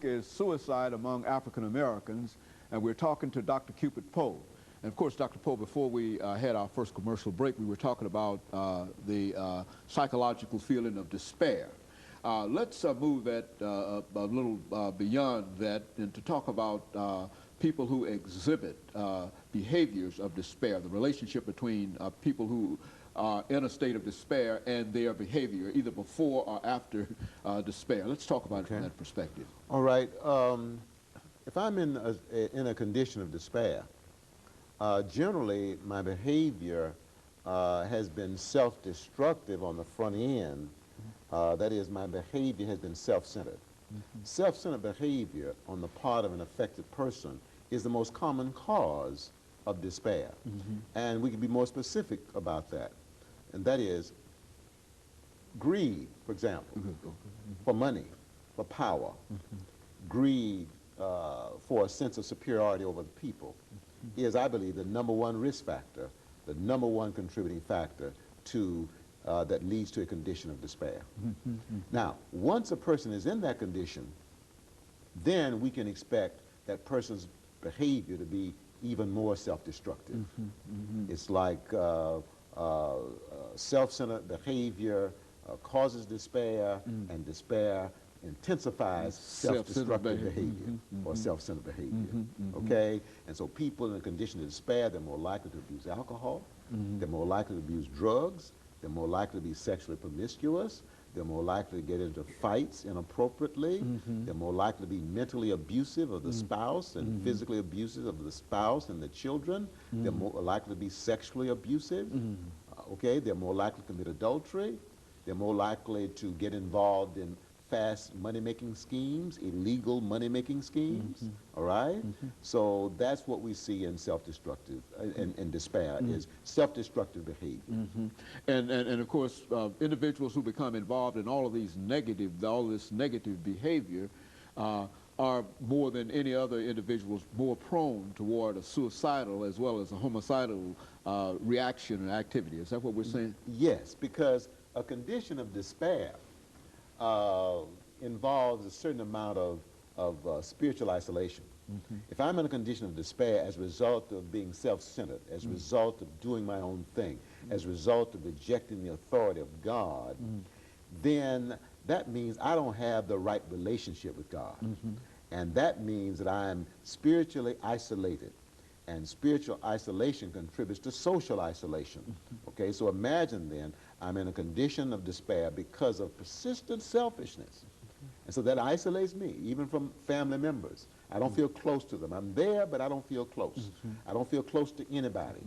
is suicide among African Americans, and we're talking to Dr. CPoe2. And of course, Dr. Poe, before we had our first commercial break, we were talking about the psychological feeling of despair. Let's move that a little beyond that and to talk about people who exhibit behaviors of despair, the relationship between people who are in a state of despair and their behavior, either before or after despair. Let's talk about it from that perspective. All right. If I'm in a condition of despair, generally my behavior has been self-destructive on the front end. That is, my behavior has been self-centered. Self-centered behavior on the part of an affected person is the most common cause of despair. And we can be more specific about that. And that is greed, for example, for money, for power, greed for a sense of superiority over the people is, I believe, the #1 risk factor, the #1 contributing factor to that leads to a condition of despair. Now, once a person is in that condition, then we can expect that person's behavior to be even more self-destructive. It's like self-centered behavior causes despair, and despair intensifies self-destructive behavior or self-centered behavior. Okay? And so people in a condition of despair, they're more likely to abuse alcohol, they're more likely to abuse drugs, they're more likely to be sexually promiscuous, they're more likely to get into fights inappropriately, they're more likely to be mentally abusive of the spouse and physically abusive of the spouse and the children, they're more likely to be sexually abusive, okay? They're more likely to commit adultery, they're more likely to get involved in fast money-making schemes, illegal money-making schemes, all right? So that's what we see in self-destructive, in despair, is self-destructive behavior. And of course, individuals who become involved in all of these all this negative behavior are more than any other individuals more prone toward a suicidal as well as a homicidal reaction and activity. Is that what we're saying? Yes, because a condition of despair involves a certain amount of spiritual isolation. If I'm in a condition of despair as a result of being self-centered, as a result of doing my own thing, as a result of rejecting the authority of God, then that means I don't have the right relationship with God. And that means that I'm spiritually isolated. And spiritual isolation contributes to social isolation. Okay, so imagine then, I'm in a condition of despair because of persistent selfishness. And so that isolates me, even from family members. I don't feel close to them. I'm there, but I don't feel close. I don't feel close to anybody,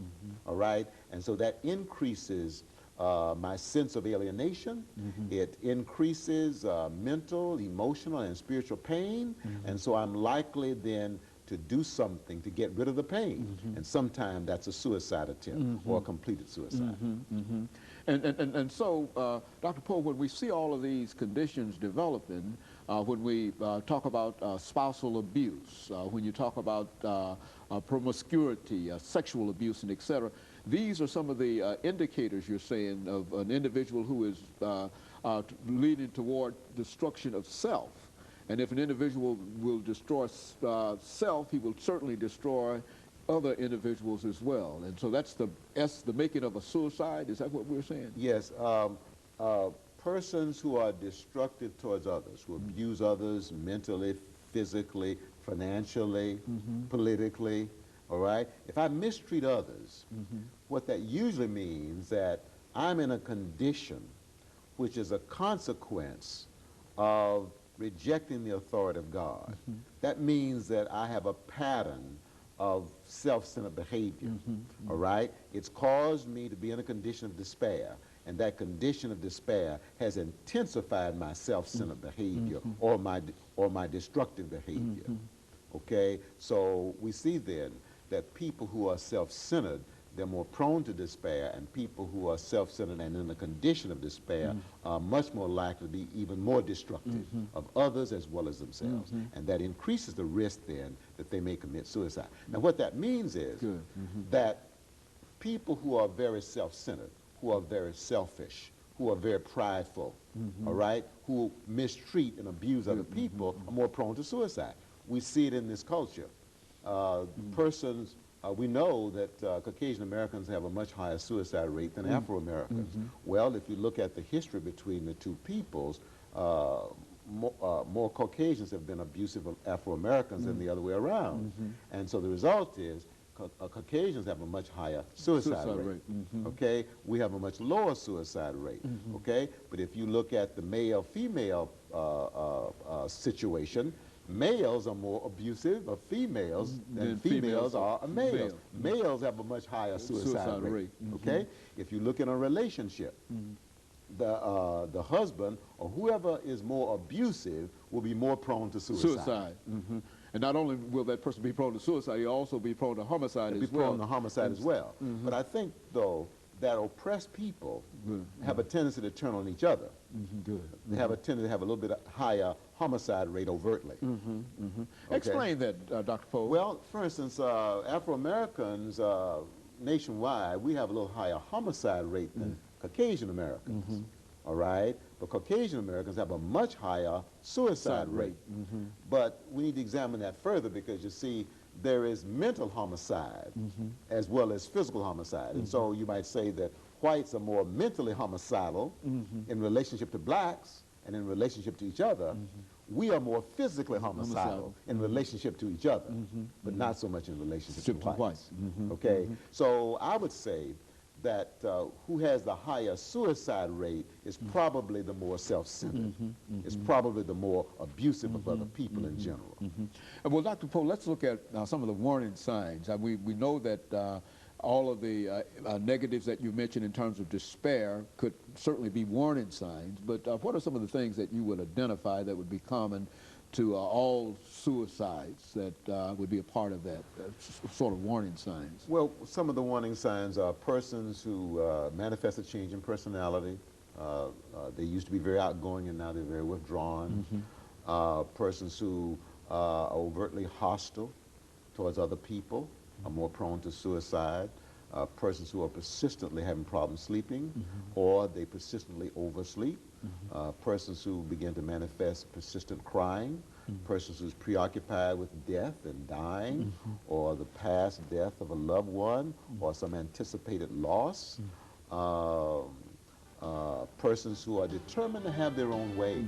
all right? And so that increases my sense of alienation. It increases mental, emotional, and spiritual pain. And so I'm likely then to do something to get rid of the pain. And sometimes that's a suicide attempt or a completed suicide. And so, Dr. Poe, when we see all of these conditions developing, when we talk about spousal abuse, when you talk about promiscuity, sexual abuse, and et cetera, these are some of the indicators, you're saying, of an individual who is leading toward destruction of self. And if an individual will destroy self, he will certainly destroy other individuals as well. And so that's the making of a suicide. Is that what we're saying? Yes. Persons who are destructive towards others, who abuse others mentally, physically, financially, politically, all right? If I mistreat others, what that usually means that I'm in a condition which is a consequence of rejecting the authority of God. That means that I have a pattern of self-centered behavior, all right? It's caused me to be in a condition of despair, and that condition of despair has intensified my self-centered behavior or my destructive behavior, okay? So we see then that people who are self-centered, they're more prone to despair, and people who are self-centered and in a condition of despair are much more likely to be even more destructive of others as well as themselves. And that increases the risk then that they may commit suicide. Now what that means is that people who are very self-centered, who are very selfish, who are very prideful, all right, who mistreat and abuse other people are more prone to suicide. We see it in this culture. Persons, we know that Caucasian Americans have a much higher suicide rate than Afro-Americans. Well, if you look at the history between the two peoples, more Caucasians have been abusive of Afro-Americans than the other way around. And so the result is Caucasians have a much higher suicide rate. Okay, we have a much lower suicide rate. Okay, but if you look at the male-female situation, males are more abusive of females than females are of males. Males have a much higher suicide rate. Okay, if you look at a relationship, the husband or whoever is more abusive will be more prone to suicide. And not only will that person be prone to suicide, he'll also be prone to homicide as well. Be prone to homicide as well. But I think, though, that oppressed people have a tendency to turn on each other. They have a tendency to have a little bit higher homicide rate overtly. Okay. Explain that, Dr. Poe. Well, for instance, Afro-Americans nationwide, we have a little higher homicide rate than Caucasian Americans. All right? But Caucasian Americans have a much higher suicide rate. But we need to examine that further because, you see, there is mental homicide as well as physical homicide. And so you might say that whites are more mentally homicidal in relationship to blacks and in relationship to each other. We are more physically homicidal in relationship to each other, but not so much in relationship to whites. Okay? So I would say that who has the higher suicide rate is probably the more self-centered. Is probably the more abusive of other people in general. Well, Dr. Poe, let's look at some of the warning signs. We know that all of the negatives that you mentioned in terms of despair could certainly be warning signs, but what are some of the things that you would identify that would be common to all suicides that would be a part of that sort of warning signs? Well, some of the warning signs are persons who manifest a change in personality. They used to be very outgoing and now they're very withdrawn. Persons who are overtly hostile towards other people are more prone to suicide. Persons who are persistently having problems sleeping or they persistently oversleep. Persons who begin to manifest persistent crying. Persons who's preoccupied with death and dying or the past death of a loved one or some anticipated loss. Persons who are determined to have their own way.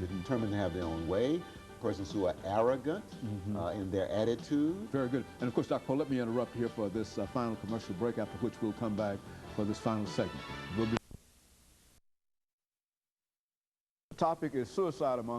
Determined to have their own way. Persons who are arrogant in their attitude. Very good. And of course, Dr. Poe, let me interrupt here for this final commercial break, after which we'll come back for this final segment. The topic is suicide among